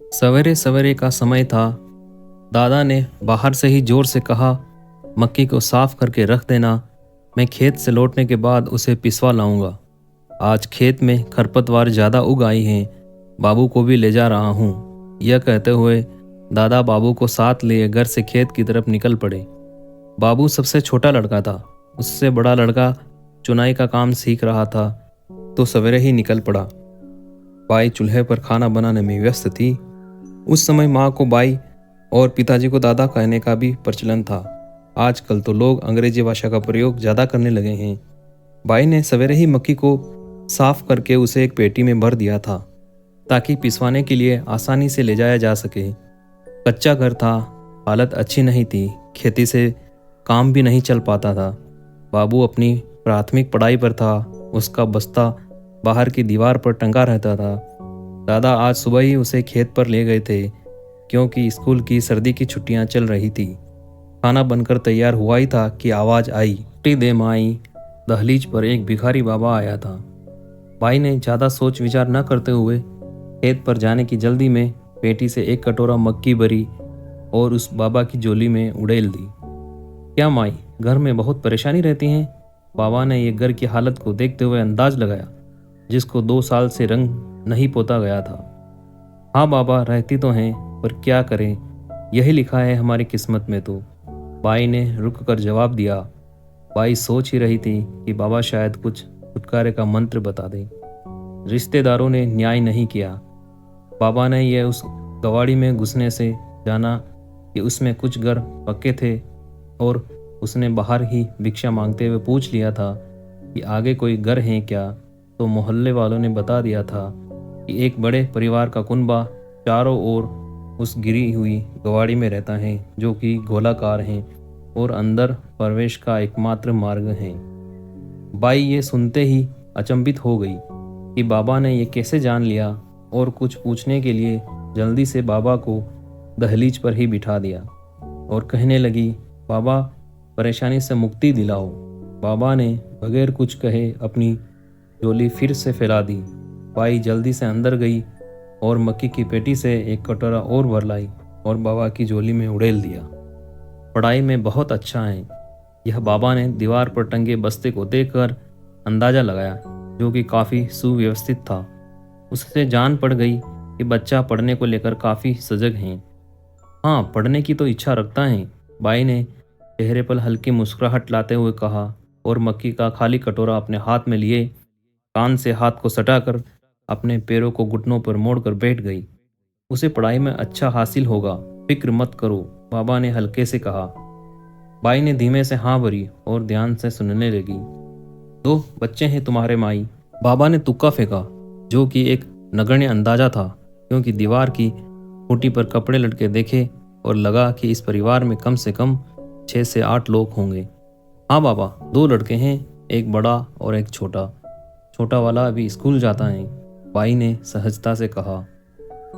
सवेरे सवेरे का समय था। दादा ने बाहर से ही जोर से कहा, मक्की को साफ करके रख देना। मैं खेत से लौटने के बाद उसे पिसवा लाऊंगा। आज खेत में खरपतवार ज़्यादा उग आई हैं। बाबू को भी ले जा रहा हूँ। यह कहते हुए दादा बाबू को साथ लिए घर से खेत की तरफ निकल पड़े। बाबू सबसे छोटा लड़का था। उससे बड़ा लड़का चुनाई का काम सीख रहा था, तो सवेरे ही निकल पड़ा। बाई चूल्हे पर खाना बनाने में व्यस्त थी। उस समय माँ को बाई और पिताजी को दादा कहने का भी प्रचलन था। आजकल तो लोग अंग्रेजी भाषा का प्रयोग ज़्यादा करने लगे हैं। बाई ने सवेरे ही मक्की को साफ करके उसे एक पेटी में भर दिया था, ताकि पिसवाने के लिए आसानी से ले जाया जा सके। कच्चा घर था, हालत अच्छी नहीं थी, खेती से काम भी नहीं चल पाता था। बाबू अपनी प्राथमिक पढ़ाई पर था। उसका बस्ता बाहर की दीवार पर टंगा रहता था। दादा आज सुबह ही उसे खेत पर ले गए थे, क्योंकि स्कूल की सर्दी की छुट्टियां चल रही थी। खाना बनकर तैयार हुआ ही था कि आवाज़ आई, रोटी दे माई। दहलीज पर एक भिखारी बाबा आया था। भाई ने ज़्यादा सोच विचार न करते हुए खेत पर जाने की जल्दी में पेटी से एक कटोरा मक्की भरी और उस बाबा की झोली में उड़ेल दी। क्या माई, घर में बहुत परेशानी रहती है? बाबा ने ये घर की हालत को देखते हुए अंदाज लगाया, जिसको 2 साल से रंग नहीं पोता गया था। हाँ बाबा, रहती तो हैं, पर क्या करें, यही लिखा है हमारी किस्मत में तो। बाई ने रुक कर जवाब दिया। बाई सोच ही रही थी कि बाबा शायद कुछ छुटकारे का मंत्र बता दें। रिश्तेदारों ने न्याय नहीं किया। बाबा ने यह उस गवाड़ी में घुसने से जाना कि उसमें कुछ घर पक्के थे, और उसने बाहर ही भिक्षा मांगते हुए पूछ लिया था कि आगे कोई घर है क्या। तो मोहल्ले वालों ने बता दिया था कि एक बड़े परिवार का कुनबा चारों ओर उस गिरी हुई गवाड़ी में रहता है, जो कि गोलाकार है और अंदर प्रवेश का एकमात्र मार्ग है। बाई ये सुनते ही अचंभित हो गई कि बाबा ने ये कैसे जान लिया, और कुछ पूछने के लिए जल्दी से बाबा को दहलीज पर ही बिठा दिया और कहने लगी, बाबा परेशानी से मुक्ति दिलाओ। बाबा ने बगैर कुछ कहे अपनी झोली फिर से फैला दी। बाई जल्दी से अंदर गई और मक्की की पेटी से एक कटोरा और भर लाई और बाबा की झोली में उड़ेल दिया। पढ़ाई में बहुत अच्छा है, यह बाबा ने दीवार पर टंगे बस्ते को देखकर अंदाजा लगाया, जो कि काफ़ी सुव्यवस्थित था। उससे जान पड़ गई कि बच्चा पढ़ने को लेकर काफ़ी सजग है। हाँ, पढ़ने की तो इच्छा रखता है, बाई ने चेहरे पर हल्की मुस्कुराहट लाते हुए कहा, और मक्की का खाली कटोरा अपने हाथ में लिए कान से हाथ को सटाकर अपने पैरों को घुटनों पर मोड़कर बैठ गई। उसे पढ़ाई में अच्छा हासिल होगा, फिक्र मत करो, बाबा ने हल्के से कहा। बाई ने धीमे से हाँ भरी और ध्यान से सुनने लगी। 2 बच्चे हैं तुम्हारे माई? बाबा ने तुक्का फेंका, जो कि एक नगण्य अंदाजा था, क्योंकि दीवार की खूंटी पर कपड़े लटके देखे और लगा कि इस परिवार में कम से कम 6 से 8 लोग होंगे। हाँ बाबा, 2 लड़के हैं, एक बड़ा और एक छोटा। छोटा वाला अभी स्कूल जाता है, बाई ने सहजता से कहा।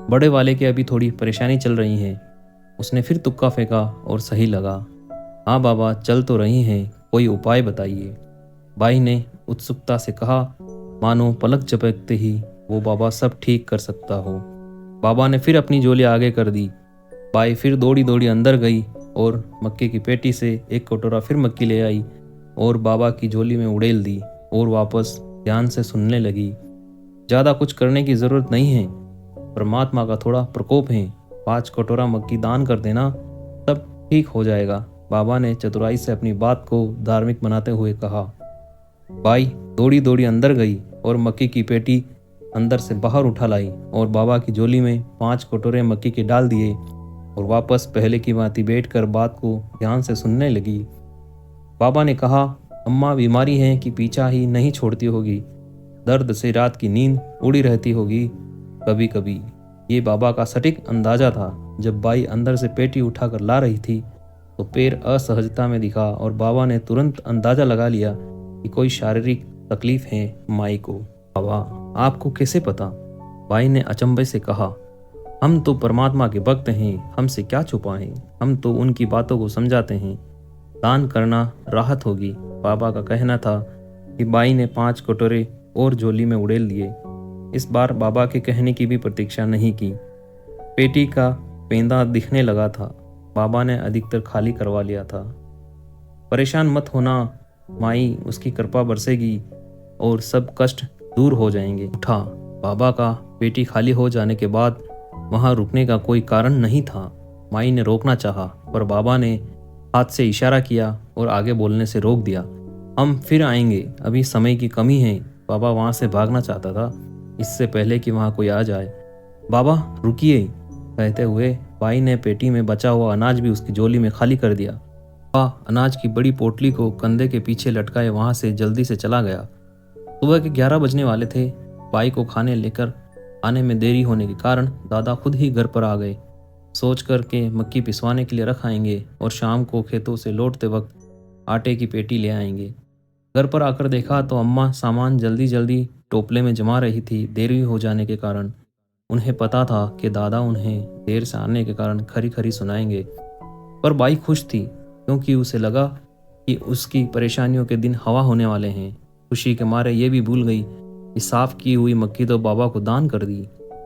बड़े वाले की अभी थोड़ी परेशानी चल रही है। उसने फिर तुक्का फेंका और सही लगा। हाँ बाबा, चल तो रही हैं, कोई उपाय बताइए, बाई ने उत्सुकता से कहा, मानो पलक झपकते ही वो बाबा सब ठीक कर सकता हो। बाबा ने फिर अपनी झोली आगे कर दी। बाई फिर दौड़ी दौड़ी अंदर गई और मक्के की पेटी से एक कटोरा फिर मक्की ले आई और बाबा की झोली में उड़ेल दी और वापस ध्यान से सुनने लगी। ज़्यादा कुछ करने की ज़रूरत नहीं है, परमात्मा का थोड़ा प्रकोप है। 5 कटोरा मक्की दान कर देना, सब ठीक हो जाएगा, बाबा ने चतुराई से अपनी बात को धार्मिक बनाते हुए कहा। बाई दौड़ी दौड़ी अंदर गई और मक्की की पेटी अंदर से बाहर उठा लाई और बाबा की झोली में 5 कटोरे मक्की के डाल दिए और वापस पहले की भांति बैठकर बात को ध्यान से सुनने लगी। बाबा ने कहा, अम्मा बीमारी है कि पीछा ही नहीं छोड़ती होगी, दर्द से रात की नींद उड़ी रहती होगी कभी कभी। ये बाबा का सटीक अंदाजा था। जब बाई अंदर से पेटी उठाकर ला रही थी तो पैर असहजता में दिखा और बाबा ने तुरंत अंदाजा लगा लिया कि कोई शारीरिक तकलीफ है माई को। बाबा, आपको कैसे पता? बाई ने अचंभे से कहा। हम तो परमात्मा के भक्त हैं, हमसे क्या छुपाएं, हम तो उनकी बातों को समझाते हैं। दान करना राहत होगी, बाबा का कहना था कि बाई ने 5 कटोरे और झोली में उड़ेल दिए। इस बार बाबा के कहने की भी प्रतीक्षा नहीं की। पेटी का पेंदा दिखने लगा था। बाबा ने अधिकतर खाली करवा लिया था। परेशान मत होना माई, उसकी कृपा बरसेगी और सब कष्ट दूर हो जाएंगे। उठा। बाबा का पेटी खाली हो जाने के बाद वहां रुकने का कोई कारण नहीं था। माई ने रोकना चाहा पर बाबा ने हाथ से इशारा किया और आगे बोलने से रोक दिया। हम फिर आएंगे, अभी समय की कमी है। बाबा वहां से भागना चाहता था इससे पहले कि वहां कोई आ जाए। बाबा रुकिए, कहते हुए बाई ने पेटी में बचा हुआ अनाज भी उसकी झोली में खाली कर दिया। बाबा अनाज की बड़ी पोटली को कंधे के पीछे लटकाए वहां से जल्दी से चला गया। सुबह के 11 बजने वाले थे। बाई को खाने लेकर आने में देरी होने के कारण दादा खुद ही घर पर आ गए। सोच कर के मक्की पिसवाने के लिए रख आएंगे और शाम को खेतों से लौटते वक्त आटे की पेटी ले आएंगे। घर पर आकर देखा तो अम्मा सामान जल्दी जल्दी टोपले में जमा रही थी। देरी हो जाने के कारण उन्हें पता था कि दादा उन्हें देर से आने के कारण खरी खरी सुनाएंगे, पर बाई खुश थी क्योंकि उसे लगा कि उसकी परेशानियों के दिन हवा होने वाले हैं। खुशी के मारे ये भी भूल गई कि साफ की हुई मक्की तो बाबा को दान कर दी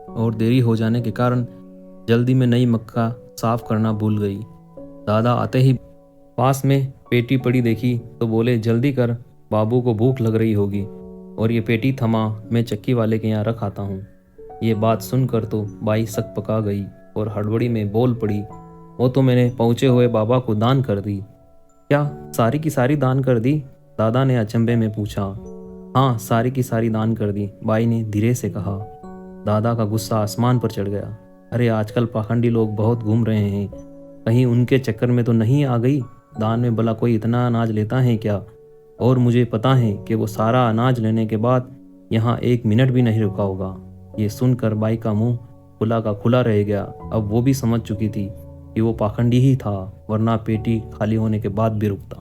और देरी हो जाने के कारण जल्दी में नई मक्का साफ करना भूल गई। दादा आते ही पास में पेटी पड़ी देखी तो बोले, जल्दी कर, बाबू को भूख लग रही होगी और ये पेटी थमा, मैं चक्की वाले के यहाँ रख आता हूँ। ये बात सुनकर तो बाई सक पका गई और हड़बड़ी में बोल पड़ी, वो तो मैंने पहुँचे हुए बाबा को दान कर दी। क्या सारी की सारी दान कर दी? दादा ने अचंभे में पूछा। हाँ, सारी की सारी दान कर दी, बाई ने धीरे से कहा। दादा का गुस्सा आसमान पर चढ़ गया। अरे आजकल पाखंडी लोग बहुत घूम रहे हैं, कहीं उनके चक्कर में तो नहीं आ गई? दान में भला कोई इतना अनाज लेता है क्या? और मुझे पता है कि वो सारा अनाज लेने के बाद यहाँ 1 मिनट भी नहीं रुका होगा। ये सुनकर बाई का मुंह खुला का खुला रह गया। अब वो भी समझ चुकी थी कि वो पाखंडी ही था, वरना पेटी खाली होने के बाद भी रुकता।